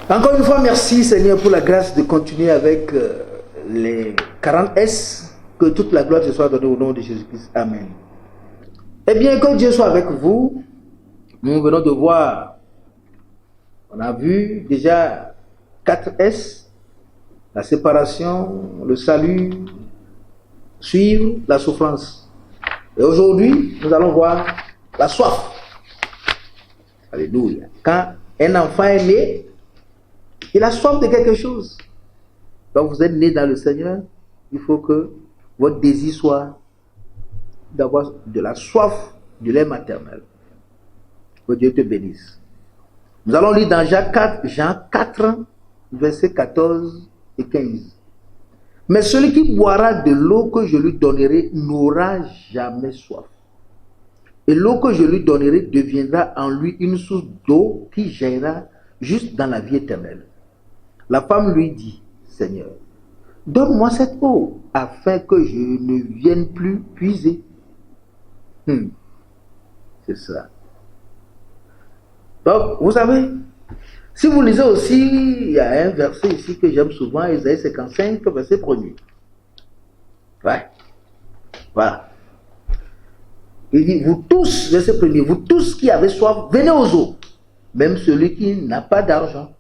Encore une fois, merci Seigneur pour la grâce de continuer avec les 40 S. Que toute la gloire te soit donnée au nom de Jésus-Christ. Amen. Eh bien, que Dieu soit avec vous. Nous venons de voir, on a vu déjà 4 S, la séparation, le salut, suivre, la souffrance. Et aujourd'hui, nous allons voir la soif. Alléluia. Quand un enfant est né, il a soif de quelque chose. Quand vous êtes né dans le Seigneur, il faut que votre désir soit d'avoir de la soif du lait maternel. Que Dieu te bénisse. Nous allons lire dans Jean 4, versets 14 et 15. Mais celui qui boira de l'eau que je lui donnerai n'aura jamais soif. Et l'eau que je lui donnerai deviendra en lui une source d'eau qui jaillira juste dans la vie éternelle. La femme lui dit, Seigneur, donne-moi cette eau afin que je ne vienne plus puiser. C'est ça. Donc, vous savez, si vous lisez aussi, il y a un verset ici que j'aime souvent, Isaïe 55, verset 1er. Ouais. Voilà. Il dit, vous tous, verset 1er, vous tous qui avez soif, venez aux eaux. Même celui qui n'a pas d'argent,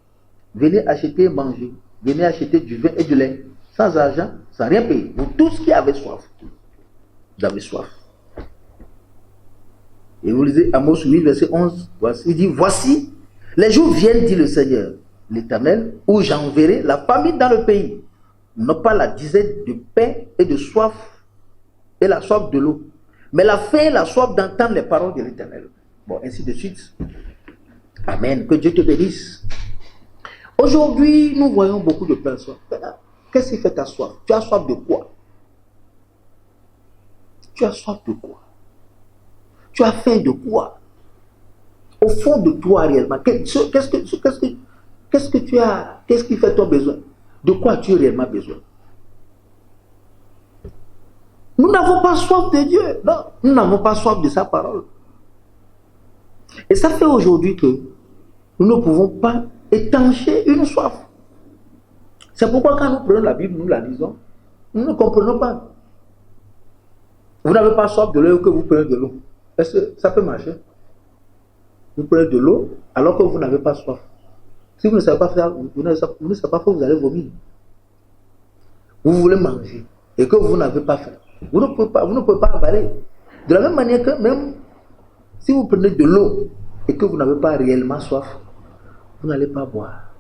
venez acheter et manger. Venez acheter du vin et du lait. Sans argent, sans rien payer. Vous tous qui avez soif. Vous avez soif. Et vous lisez Amos 8, verset 11. Voici, il dit, voici, les jours viennent, dit le Seigneur, l'Éternel, où j'enverrai la famine dans le pays. Non pas la disette de pain et de soif, et la soif de l'eau, mais la faim et la soif d'entendre les paroles de l'Éternel. Bon, ainsi de suite. Amen. Que Dieu te bénisse. Aujourd'hui, nous voyons beaucoup de personnes. Qu'est-ce qui fait ta soif? Tu as soif de quoi? Tu as soif de quoi? Tu as faim de quoi? Au fond de toi réellement, qu'est-ce que tu as? Qu'est-ce qui fait ton besoin? De quoi as-tu réellement besoin? Nous n'avons pas soif de Dieu. Non, nous n'avons pas soif de sa parole. Et ça fait aujourd'hui que nous ne pouvons pas étancher une soif. C'est pourquoi quand nous prenons la Bible, nous la lisons, nous ne comprenons pas. Vous n'avez pas soif de l'eau que vous prenez de l'eau. Est-ce que ça peut marcher? Vous prenez de l'eau alors que vous n'avez pas soif. Si vous ne savez pas faire, vous ne savez pas faire, vous allez vomir. Vous voulez manger et que vous n'avez pas faim. Vous ne pouvez pas avaler. De la même manière que même si vous prenez de l'eau et que vous n'avez pas réellement soif, vous n'allez pas boire.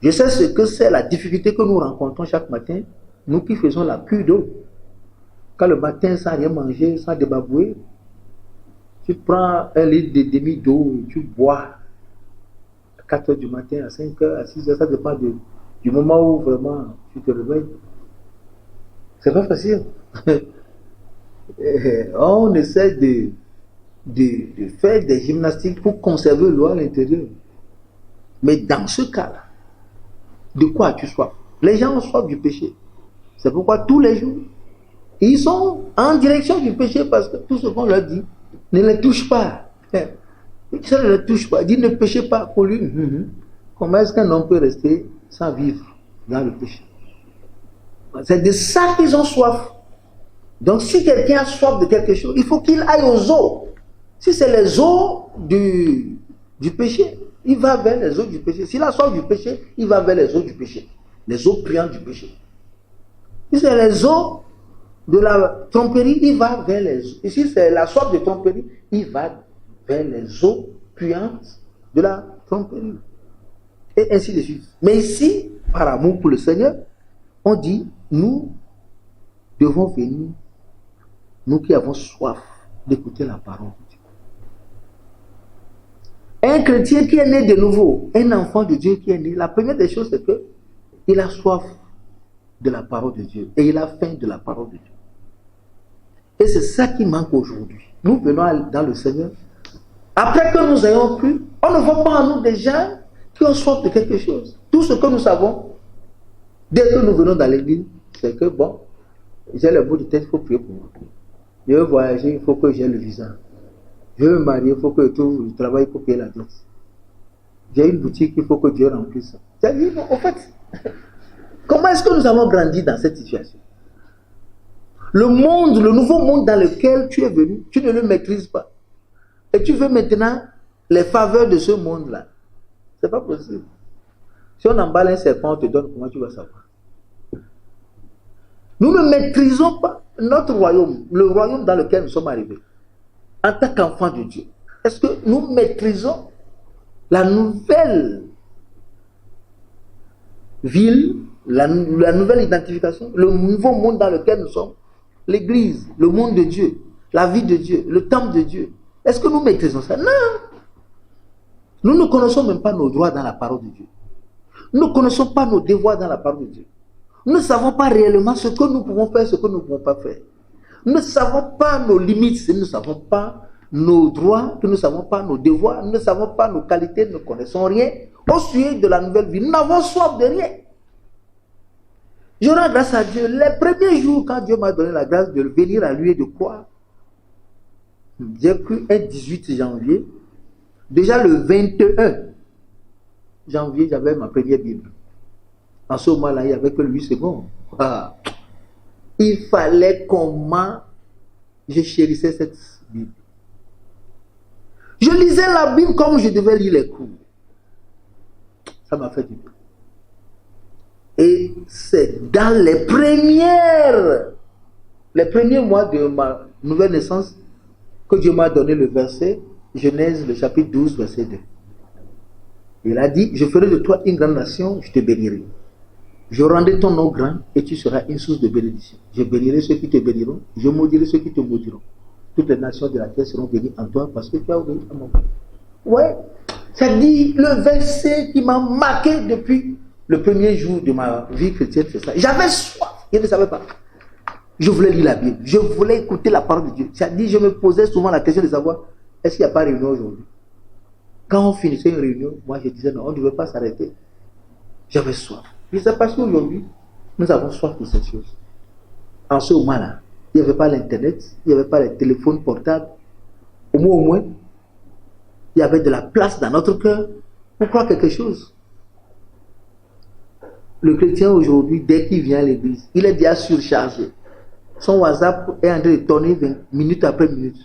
Je sais ce que c'est la difficulté que nous rencontrons chaque matin, nous qui faisons la cure d'eau. Quand le matin, sans rien manger, sans débabouer, tu prends un litre de demi d'eau et tu bois à 4 h du matin, à 5 h, à 6 h, ça dépend du moment où vraiment tu te réveilles. C'est pas facile. On essaie de faire des gymnastiques pour conserver l'eau à l'intérieur. Mais dans ce cas-là, de quoi as-tu soif? Les gens ont soif du péché. C'est pourquoi tous les jours, ils sont en direction du péché parce que tout ce qu'on leur dit, ne les touche pas. Ça ne les touche pas. Dit ne péchez pas pour lui. Comment est-ce qu'un homme peut rester sans vivre dans le péché? C'est de ça qu'ils ont soif. Donc si quelqu'un a soif de quelque chose, il faut qu'il aille aux eaux. Si c'est les eaux du péché, il va vers les eaux du péché. S'il a soif du péché, il va vers les eaux du péché. Les eaux puantes du péché. Si c'est les eaux de la tromperie, il va vers les eaux. Et si c'est la soif de tromperie, il va vers les eaux puantes de la tromperie. Et ainsi de suite. Mais ici, par amour pour le Seigneur, on dit, nous devons venir, nous qui avons soif d'écouter la parole de Dieu. Un chrétien qui est né de nouveau, un enfant de Dieu qui est né, la première des choses, c'est qu'il a soif de la parole de Dieu et il a faim de la parole de Dieu. Et c'est ça qui manque aujourd'hui. Nous venons dans le Seigneur. Après que nous ayons cru, on ne voit pas en nous des gens qui ont soif de quelque chose. Tout ce que nous savons, dès que nous venons dans l'église, c'est que bon, j'ai le bout de tête, il faut prier pour moi. Je veux voyager, il faut que j'ai le visa. Je veux me marier, il faut que je trouve le travail pour payer la dette. J'ai une boutique, il faut que Dieu remplisse ça. J'ai dit, bon, au fait, comment est-ce que nous avons grandi dans cette situation? Le monde, le nouveau monde dans lequel tu es venu, tu ne le maîtrises pas. Et tu veux maintenant les faveurs de ce monde-là. C'est pas possible. Si on emballe un serpent, on te donne, comment tu vas savoir? Nous ne maîtrisons pas notre royaume, le royaume dans lequel nous sommes arrivés. En tant qu'enfants de Dieu, est-ce que nous maîtrisons la nouvelle ville, la nouvelle identification, le nouveau monde dans lequel nous sommes, l'église, le monde de Dieu, la vie de Dieu, le temple de Dieu? Est-ce que nous maîtrisons ça? Non. Nous ne connaissons même pas nos droits dans la parole de Dieu. Nous ne connaissons pas nos devoirs dans la parole de Dieu. Nous ne savons pas réellement ce que nous pouvons faire, ce que nous ne pouvons pas faire. Nous ne savons pas nos limites, nous ne savons pas nos droits, nous ne savons pas nos devoirs, nous ne savons pas nos qualités, nous ne connaissons rien au sujet de la nouvelle vie. Nous n'avons soif de rien. Je rends grâce à Dieu. Les premiers jours, quand Dieu m'a donné la grâce de venir à lui et de croire, j'ai cru un 18 janvier. Déjà le 21 janvier, j'avais ma première Bible. En ce moment-là, il n'y avait que lui, c'est bon. Ah. Il fallait comment je chérissais cette Bible. Je lisais la Bible comme je devais lire les cours. Ça m'a fait du bien. Et c'est dans les premiers mois de ma nouvelle naissance que Dieu m'a donné le verset, Genèse, le chapitre 12, verset 2. Il a dit, je ferai de toi une grande nation, je te bénirai. Je rendrai ton nom grand et tu seras une source de bénédiction. Je bénirai ceux qui te béniront, je maudirai ceux qui te maudiront. Toutes les nations de la terre seront bénies en toi parce que tu as obéi à mon nom. Ouais, ça dit le verset qui m'a marqué depuis le premier jour de ma vie chrétienne, c'est ça. J'avais soif, je ne savais pas. Je voulais lire la Bible, je voulais écouter la parole de Dieu. Ça dit, je me posais souvent la question de savoir, est-ce qu'il n'y a pas de réunion aujourd'hui? Quand on finissait une réunion, moi je disais non, on ne devait pas s'arrêter. J'avais soif. Je ne sais pas si aujourd'hui, nous avons soif de cette chose. En ce moment-là, il n'y avait pas l'internet, il n'y avait pas les téléphones portables. Au moins, il y avait de la place dans notre cœur pour croire quelque chose. Le chrétien aujourd'hui, dès qu'il vient à l'église, il est déjà surchargé. Son WhatsApp est en train de tourner minute après minute.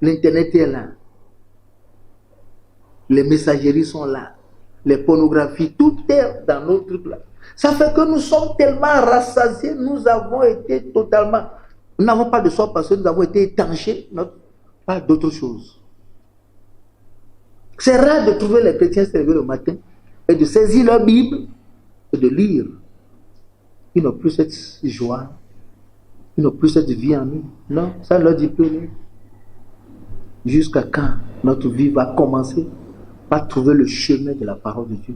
L'internet est là. Les messageries sont là. Les pornographies, tout est dans nos trucs là. Ça fait que nous sommes tellement rassasiés, nous avons été totalement... Nous n'avons pas de soif parce que nous avons été étanchés, pas d'autre chose. C'est rare de trouver les chrétiens se lever le matin et de saisir leur Bible et de lire. Ils n'ont plus cette joie, ils n'ont plus cette vie en nous. Non, ça ne leur dit plus rien. Jusqu'à quand notre vie va commencer par trouver le chemin de la parole de Dieu,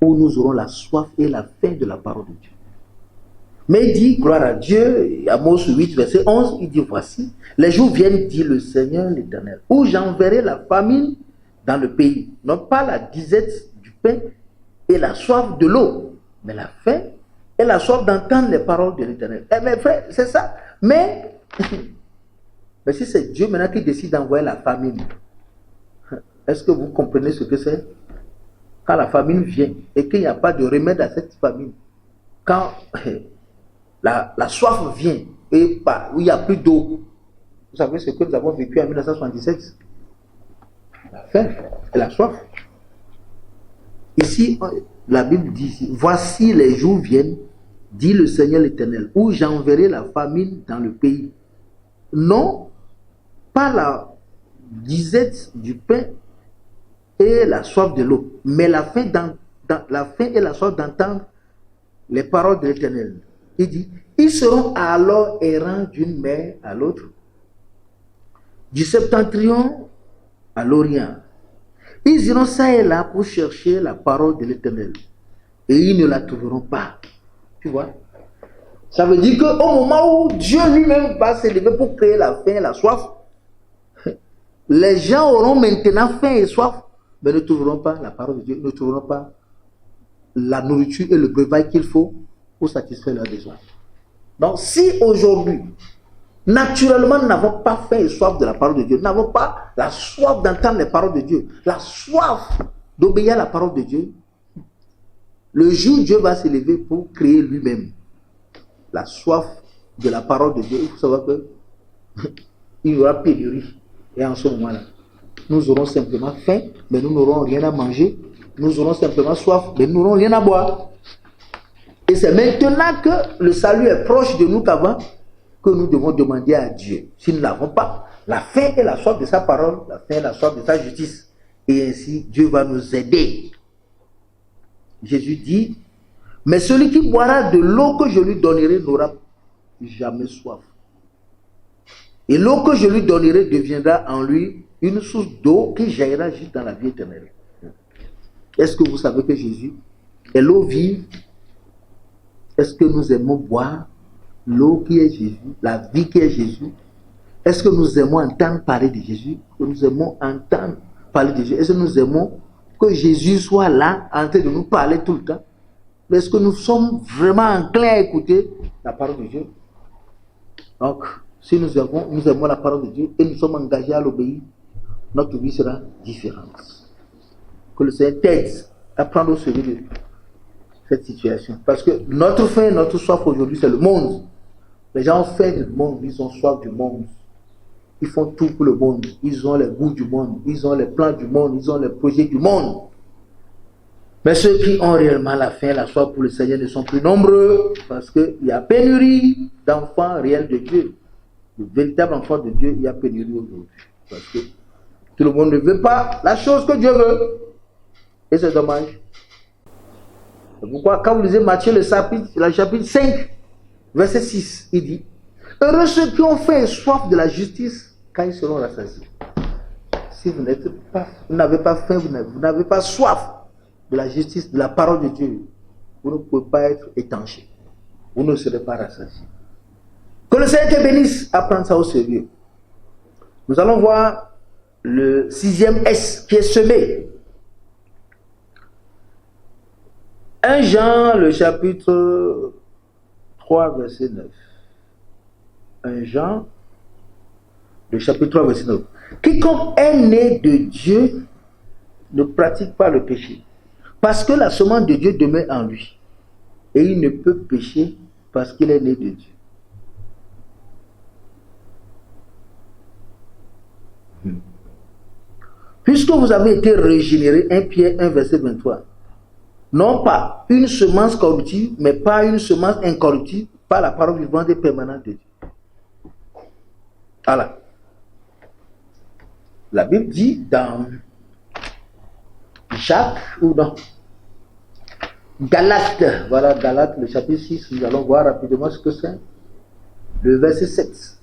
où nous aurons la soif et la faim de la parole de Dieu. Mais il dit, gloire à Dieu, Amos 8, verset 11, il dit, voici, les jours viennent, dit le Seigneur l'Éternel, où j'enverrai la famine dans le pays, non pas la disette du pain et la soif de l'eau, mais la faim et la soif d'entendre les paroles de l'Éternel. Eh mes frères, c'est ça. Mais si c'est Dieu maintenant qui décide d'envoyer la famine, est-ce que vous comprenez ce que c'est? Quand la famine vient et qu'il n'y a pas de remède à cette famine, quand la soif vient et où il n'y a plus d'eau, vous savez ce que nous avons vécu en 1977? La faim et la soif. Ici, la Bible dit, voici les jours viennent, dit le Seigneur l'Éternel, où j'enverrai la famine dans le pays. Non, pas la disette du pain et la soif de l'eau, mais la faim et la soif d'entendre les paroles de l'Éternel. Il dit, ils seront alors errants d'une mer à l'autre, du septentrion à l'orient. Ils iront ça et là pour chercher la parole de l'Éternel. Et ils ne la trouveront pas. Tu vois? Ça veut dire qu'au moment où Dieu lui-même va s'élever pour créer la faim et la soif, les gens auront maintenant faim et soif, mais ne trouveront pas la parole de Dieu, ne trouveront pas la nourriture et le breuvage qu'il faut pour satisfaire leurs besoins. Donc si aujourd'hui, Naturellement, nous n'avons pas faim et soif de la parole de Dieu. Nous n'avons pas la soif d'entendre les paroles de Dieu. La soif d'obéir à la parole de Dieu. Le jour où Dieu va s'élever pour créer lui-même. La soif de la parole de Dieu. Il faut savoir que il y aura pénurie. Et en ce moment-là, nous aurons simplement faim, mais nous n'aurons rien à manger. Nous aurons simplement soif, mais nous n'aurons rien à boire. Et c'est maintenant que le salut est proche de nous qu'avant, que nous devons demander à Dieu. Si nous n'avons pas la faim et la soif de sa parole, la faim et la soif de sa justice, et ainsi Dieu va nous aider. Jésus dit, mais celui qui boira de l'eau que je lui donnerai n'aura jamais soif. Et l'eau que je lui donnerai deviendra en lui une source d'eau qui jaillira juste dans la vie éternelle. Est-ce que vous savez que Jésus est l'eau vive? Est-ce que nous aimons boire l'eau qui est Jésus, la vie qui est Jésus? Est-ce que nous aimons entendre parler de Jésus? Que nous aimons entendre parler de Jésus? Est-ce que nous aimons que Jésus soit là, en train de nous parler tout le temps? Est-ce que nous sommes vraiment enclins à écouter la parole de Dieu? Donc, si nous aimons la parole de Dieu et nous sommes engagés à l'obéir, notre vie sera différente. Que le Seigneur t'aide à prendre au sérieux de cette situation. Parce que notre faim, notre soif aujourd'hui, c'est le monde. Les gens ont faim du monde, ils ont soif du monde. Ils font tout pour le monde. Ils ont les goûts du monde. Ils ont les plans du monde. Ils ont les projets du monde. Mais ceux qui ont réellement la faim, la soif pour le Seigneur ne sont plus nombreux. Parce qu'il y a pénurie d'enfants réels de Dieu. Le véritable enfant de Dieu, il y a pénurie aujourd'hui. Parce que tout le monde ne veut pas la chose que Dieu veut. Et c'est dommage. C'est pourquoi quand vous lisez Matthieu, le chapitre 5, verset 6, il dit, heureux ceux qui ont faim et soif de la justice, quand ils seront rassasiés. Si vous n'avez pas faim, vous n'avez pas soif de la justice, de la parole de Dieu, vous ne pouvez pas être étanché. Vous ne serez pas rassasiés. Que le Seigneur te bénisse à prendre ça au sérieux. Nous allons voir le 6e S qui est semé. 1 Jean, le chapitre 3, verset 9. 1 Jean, le chapitre 3, verset 9. Quiconque est né de Dieu ne pratique pas le péché, parce que la semence de Dieu demeure en lui. Et il ne peut pécher parce qu'il est né de Dieu. Puisque vous avez été régénérés, 1 Pierre 1, verset 23. Non pas une semence corruptible, mais pas une semence incorruptible, par la parole vivante et permanente de Dieu. Voilà. La Bible dit dans Jacques, ou dans Galates, voilà Galates, le chapitre 6, nous allons voir rapidement ce que c'est. Le verset 7.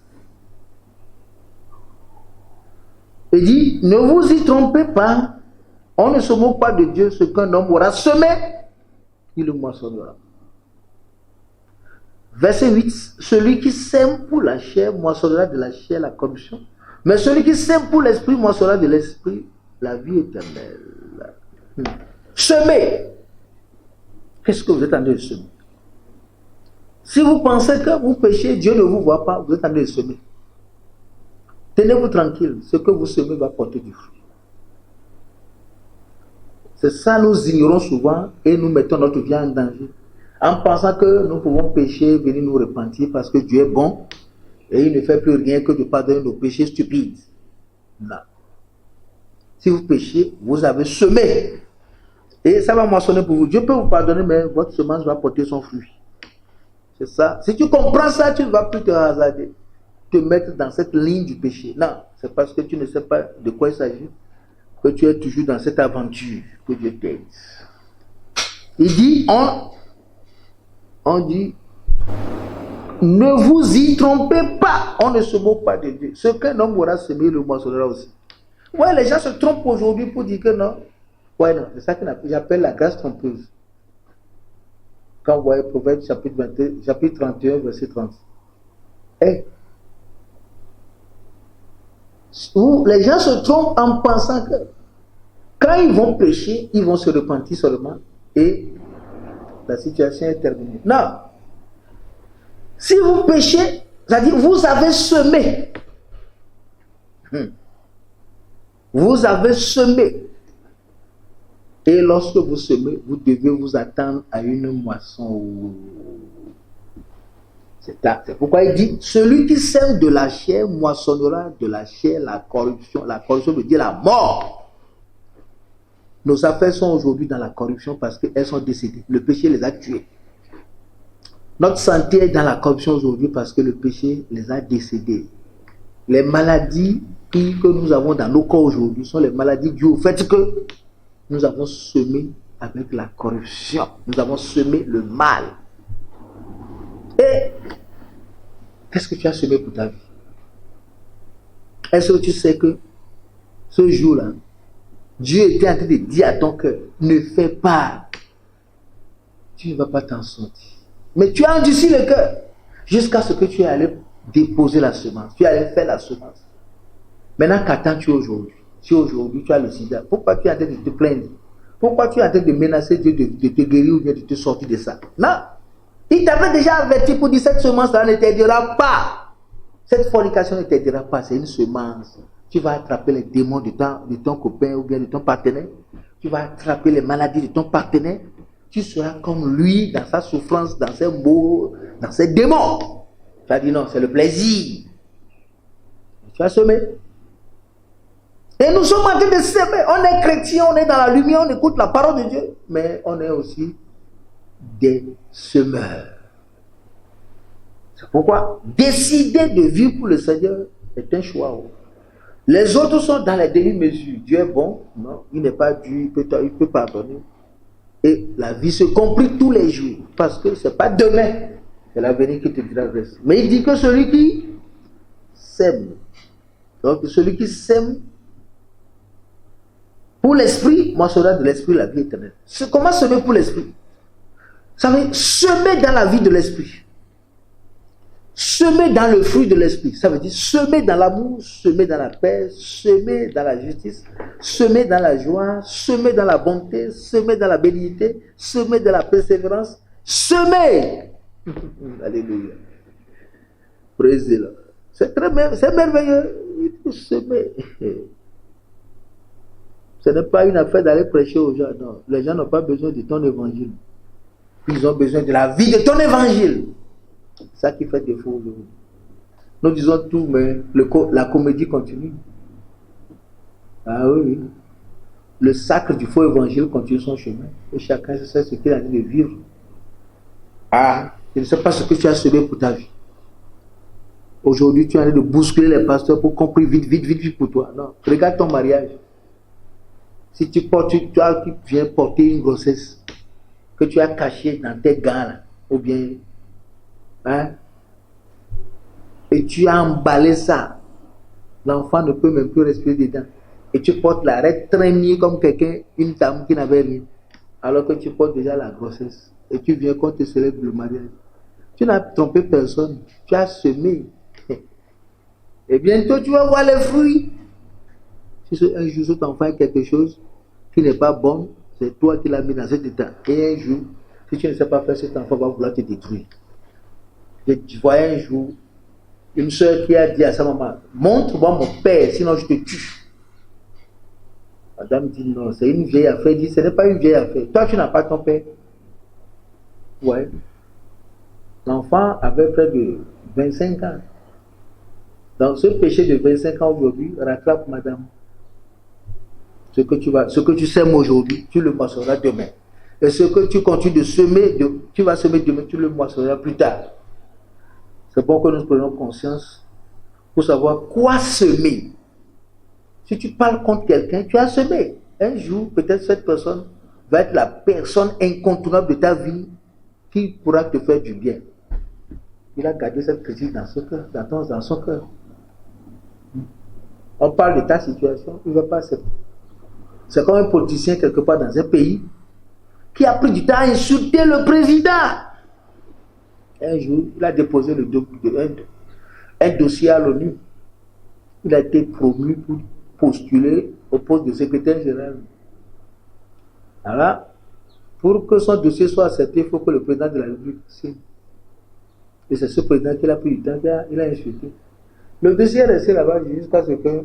Il dit, ne vous y trompez pas, on ne se moque pas de Dieu, ce qu'un homme aura semé, il le moissonnera. Verset 8, celui qui sème pour la chair moissonnera de la chair la corruption, mais celui qui sème pour l'esprit moissonnera de l'esprit la vie éternelle. Semer. Qu'est-ce que vous êtes en train de semer? Si vous pensez que vous péchez, Dieu ne vous voit pas, vous êtes en train de semer. Tenez-vous tranquille, ce que vous semez va porter du fruit. C'est ça, nous ignorons souvent et nous mettons notre vie en danger. En pensant que nous pouvons pécher, venir nous repentir parce que Dieu est bon et il ne fait plus rien que de pardonner nos péchés stupides. Non. Si vous péchez, vous avez semé. Et ça va moissonner pour vous. Dieu peut vous pardonner, mais votre semence va porter son fruit. C'est ça. Si tu comprends ça, tu ne vas plus te hasarder, te mettre dans cette ligne du péché. Non, c'est parce que tu ne sais pas de quoi il s'agit que tu es toujours dans cette aventure que Dieu t'aide. Il dit, on dit, ne vous y trompez pas, on ne se moque pas de Dieu. Ce qu'un homme aura semé, le moissonnera aussi. Ouais, les gens se trompent aujourd'hui pour dire que non. Ouais, non, c'est ça que j'appelle la grâce trompeuse. Quand vous voyez Proverbe chapitre 31, verset 30. Hey. Les gens se trompent en pensant que quand ils vont pécher, ils vont se repentir seulement et la situation est terminée. Non. Si vous péchez, C'est-à-dire, vous avez semé. Vous avez semé. Et lorsque vous semez, vous devez vous attendre à une moisson. C'est pourquoi il dit, celui qui sème de la chair moissonnera de la chair la corruption. La corruption veut dire la mort. Nos affaires sont aujourd'hui dans la corruption parce qu'elles sont décédées. Le péché les a tuées. Notre santé est dans la corruption aujourd'hui parce que le péché les a décédés. Les maladies que nous avons dans nos corps aujourd'hui sont les maladies dues au fait que nous avons semé avec la corruption. Nous avons semé le mal. Et qu'est-ce que tu as semé pour ta vie? Est-ce que tu sais que ce jour-là, Dieu était en train de dire à ton cœur, ne fais pas. Tu ne vas pas t'en sortir. Mais tu as endurci le cœur jusqu'à ce que tu es allé déposer la semence. Tu es allé faire la semence. Maintenant, qu'attends-tu aujourd'hui? Si aujourd'hui tu as le sida, pourquoi tu es en train de te plaindre? Pourquoi tu es en train de menacer Dieu de te guérir ou bien de te sortir de ça? Non! Il t'avait déjà averti pour dire cette semence-là ne t'aidera pas. Cette fornication ne t'aidera pas, c'est une semence. Tu vas attraper les démons de ton copain ou bien de ton partenaire. Tu vas attraper les maladies de ton partenaire. Tu seras comme lui dans sa souffrance, dans ses maux, dans ses démons. Tu vas dire non, c'est le plaisir. Tu as semé. Et nous sommes en train de s'aimer. On est chrétien, on est dans la lumière, on écoute la parole de Dieu. Mais on est aussi des semeurs. C'est pourquoi décider de vivre pour le Seigneur est un choix. Les autres sont dans les demi-mesures. Dieu est bon, non, il n'est pas Dieu, il peut pardonner. Et la vie se complique tous les jours. Parce que ce n'est pas demain, c'est l'avenir qui te dira le reste. Mais il dit que celui qui sème, donc celui qui sème pour l'esprit, moissonnera de l'esprit la vie éternelle. Comment semer pour l'esprit? Ça veut dire semer dans la vie de l'esprit. Semer dans le fruit de l'esprit. Ça veut dire semer dans l'amour, semer dans la paix, semer dans la justice, semer dans la joie, semer dans la bonté, semer dans la bénignité, semer dans la persévérance. Semer. Alléluia. Praise the Lord. C'est merveilleux. Il faut semer. Ce n'est pas une affaire d'aller prêcher aux gens. Non. Les gens n'ont pas besoin de ton évangile. Ils ont besoin de la vie de ton évangile. C'est ça qui fait défaut aujourd'hui. Nous disons tout, mais la comédie continue. Ah oui. Le sacre du faux évangile continue son chemin. Et chacun sait ce qu'il a dit de vivre. Ah, je ne sais pas ce que tu as semé pour ta vie. Aujourd'hui, tu es en train de bousculer les pasteurs pour qu'on prie vite pour toi. Non. Regarde ton mariage. Si tu viens porter une grossesse que tu as cachée dans tes gants, là, ou bien, hein, et tu as emballé ça, l'enfant ne peut même plus respirer dedans. Et tu portes l'arrêt traînée comme quelqu'un, une dame qui n'avait rien, alors que tu portes déjà la grossesse. Et tu viens qu'on te célèbre le mariage. Tu n'as trompé personne, tu as semé. Et bientôt tu vas voir les fruits. Si un jour cet enfant a quelque chose qui n'est pas bon, c'est toi qui l'as mis dans cet état. Et un jour, si tu ne sais pas faire, cet enfant va vouloir te détruire. Et tu vois un jour une soeur qui a dit à sa maman, montre-moi mon père, sinon je te tue. Madame dit non, c'est une vieille affaire. Elle dit, ce n'est pas une vieille affaire. Toi, tu n'as pas ton père. Ouais. L'enfant avait près de 25 ans. Donc ce péché de 25 ans aujourd'hui rattrape madame. Ce que tu sèmes aujourd'hui, tu le moissonneras demain. Et ce que tu continues de semer, tu vas semer demain, tu le moissonneras plus tard. C'est bon que nous prenions conscience pour savoir quoi semer. Si tu parles contre quelqu'un, tu as semé. Un jour, peut-être cette personne va être la personne incontournable de ta vie qui pourra te faire du bien. Il a gardé cette critique dans son cœur, dans son cœur. On parle de ta situation, il ne va pas accepter. C'est comme un politicien quelque part dans un pays qui a pris du temps à insulter le président. Un jour, il a déposé un dossier à l'ONU. Il a été promu pour postuler au poste de secrétaire général. Alors, pour que son dossier soit accepté, il faut que le président de la République signe. Et c'est ce président qui a pris du temps, il a insulté. Le dossier est resté là-bas jusqu'à ce que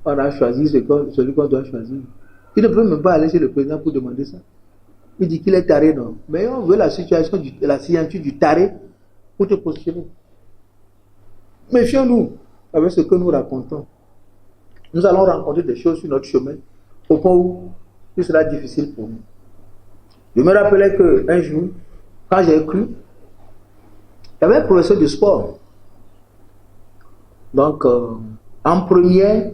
on a choisi celui qu'on doit choisir. Il ne peut même pas aller chez le président pour demander ça. Il dit qu'il est taré, non. Mais on veut la situation, la signature du taré pour te postuler. Méfions-nous avec ce que nous racontons. Nous allons rencontrer des choses sur notre chemin au point où il sera difficile pour nous. Je me rappelais qu'un jour, quand j'ai cru, il y avait un professeur de sport. Donc, en première,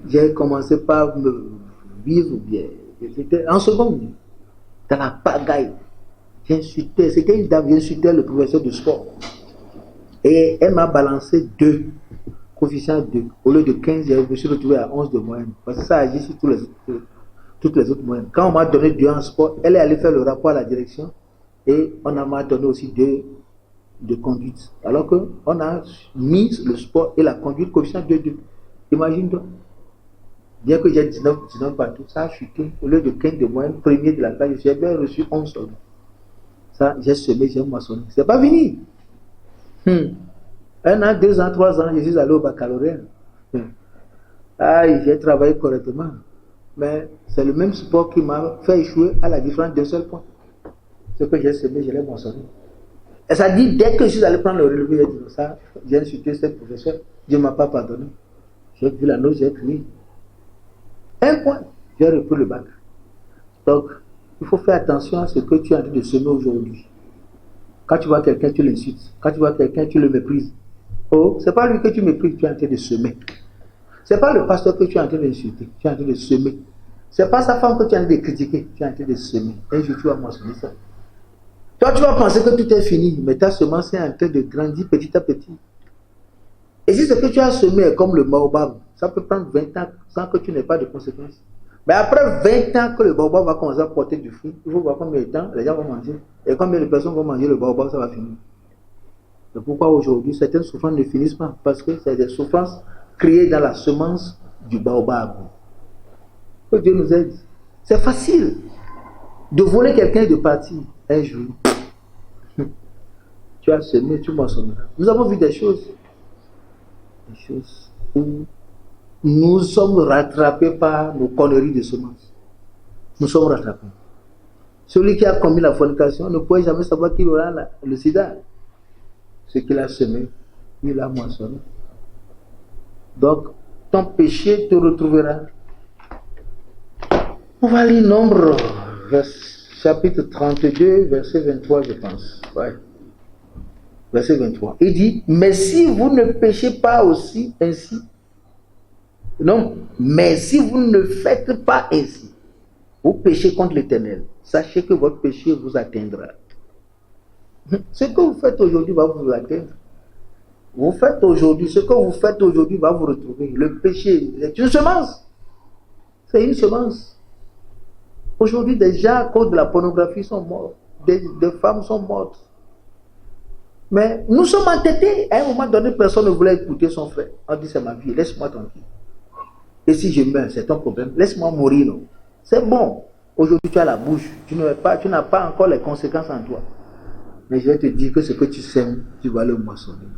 j'ai commencé par me vivre bien. J'étais en seconde, dans la pagaille. J'insultais, c'était une dame, j'insultais le professeur de sport. Et elle m'a balancé 2, coefficient 2. Au lieu de 15, je me suis retrouvé à 11 de moyenne. Parce que ça agit sur toutes les autres moyennes. Quand on m'a donné 2 en sport, elle est allée faire le rapport à la direction et on m'a donné aussi 2 de conduite. Alors qu'on a mis le sport et la conduite coefficient 2. Imagine-toi. Bien que j'ai 19 partout, ça a chuté. Au lieu de 15 de moyenne, premier de la classe, j'ai bien reçu 11 seulement. Ça, j'ai semé, j'ai moissonné. C'est pas fini. 1 an, 2 ans, 3 ans, je suis allé au baccalauréat. J'ai travaillé correctement. Mais c'est le même sport qui m'a fait échouer à la différence d'un seul point. Ce que j'ai semé, je l'ai moissonné. Et ça dit, dès que je suis allé prendre le relevé, j'ai dit ça, j'ai insulté ce professeur, Dieu ne m'a pas pardonné. J'ai vu la note, j'ai crié. 1 point, j'ai repris le bac. Donc, il faut faire attention à ce que tu es en train de semer aujourd'hui. Quand tu vois quelqu'un, tu l'insultes. Quand tu vois quelqu'un, tu le méprises. Oh, c'est pas lui que tu méprises, tu es en train de semer. C'est pas le pasteur que tu es en train d'insulter, tu es en train de semer. C'est pas sa femme que tu es en train de critiquer, tu es en train de semer. Un jour, tu vas mentionner ça. Toi, tu vas penser que tout est fini, mais ta semence est en train de grandir petit à petit. Et si ce que tu as semé est comme le baobab, ça peut prendre 20 ans sans que tu n'aies pas de conséquences. Mais après 20 ans que le baobab va commencer à porter du fruit, il faut voir combien de temps les gens vont manger. Et combien de personnes vont manger le baobab, ça va finir. C'est pourquoi aujourd'hui, certaines souffrances ne finissent pas. Parce que c'est des souffrances créées dans la semence du baobab. Que Dieu nous aide. C'est facile de voler quelqu'un et de partir un jour. Tu as semé, tu moissonneras. Nous avons vu des choses où nous sommes rattrapés par nos conneries de semences. Nous sommes rattrapés. Celui qui a commis la fornication ne pourrait jamais savoir qu'il aura le sida. Ce qu'il a semé, il a moissonné. Donc, ton péché te retrouvera. On va lire Nombre, chapitre 32, verset 23, je pense. Ouais. Verset 23. Il dit, mais si vous ne péchez pas aussi ainsi, non, mais si vous ne faites pas ainsi, vous péchez contre l'Éternel. Sachez que votre péché vous atteindra. Ce que vous faites aujourd'hui va vous atteindre. Ce que vous faites aujourd'hui va vous retrouver. Le péché est une semence. C'est une semence. Aujourd'hui, des gens, à cause de la pornographie, sont morts. Des femmes sont mortes. Mais nous sommes entêtés. À un moment donné, personne ne voulait écouter son frère. On dit, c'est ma vie, laisse-moi tranquille. Et si je meurs, c'est ton problème. Laisse-moi mourir. Non. C'est bon. Aujourd'hui, tu as la bouche. Tu n'as pas encore les conséquences en toi. Mais je vais te dire que ce que tu sèmes, tu vas le moissonner.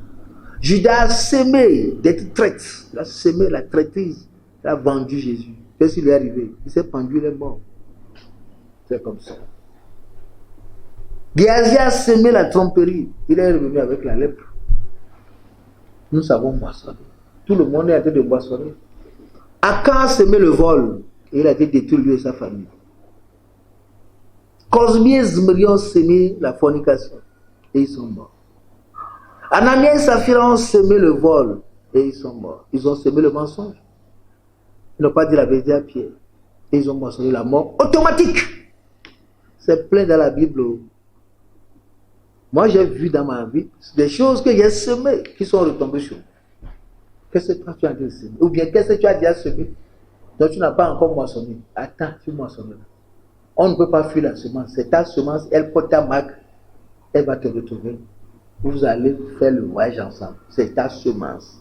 Judas a semé d'être traite. Il a semé la traîtrise. Il a vendu Jésus. Qu'est-ce qui lui est arrivé? Il s'est pendu, il est mort. C'est comme ça. Géasi a semé la tromperie. Il est revenu avec la lèpre. Nous savons moissonner. Tout le monde est en train de moissonner. Akan a semé le vol. Et il a été détruit, lui et sa famille. Cosmi et Zimri ont semé la fornication. Et ils sont morts. Anania et Saphira ont semé le vol. Et ils sont morts. Ils ont semé le mensonge. Ils n'ont pas dit la vérité à Pierre. Et ils ont moissonné la mort automatique. C'est plein dans la Bible. Moi, j'ai vu dans ma vie des choses que j'ai semées qui sont retombées sur moi. Qu'est-ce que toi tu as déjà semé? Ou bien qu'est-ce que tu as déjà semé dont tu n'as pas encore moissonné? Attends, tu moissonneras. On ne peut pas fuir la semence. C'est ta semence, elle porte ta marque, elle va te retrouver. Vous allez faire le voyage ensemble. C'est ta semence.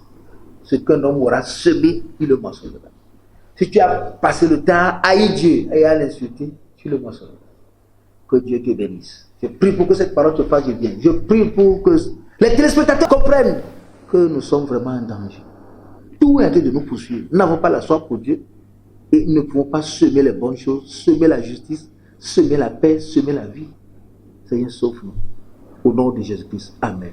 Ce qu'un homme aura semé, il le moissonnera. Si tu as passé le temps à haïr Dieu et à l'insulter, tu le moissonneras. Que Dieu te bénisse. Je prie pour que cette parole te fasse du bien. Je prie pour que les téléspectateurs comprennent que nous sommes vraiment en danger. Tout est en train de nous poursuivre. Nous n'avons pas la soif pour Dieu. Et nous ne pouvons pas semer les bonnes choses, semer la justice, semer la paix, semer la vie. Seigneur, sauve-nous. Au nom de Jésus-Christ. Amen.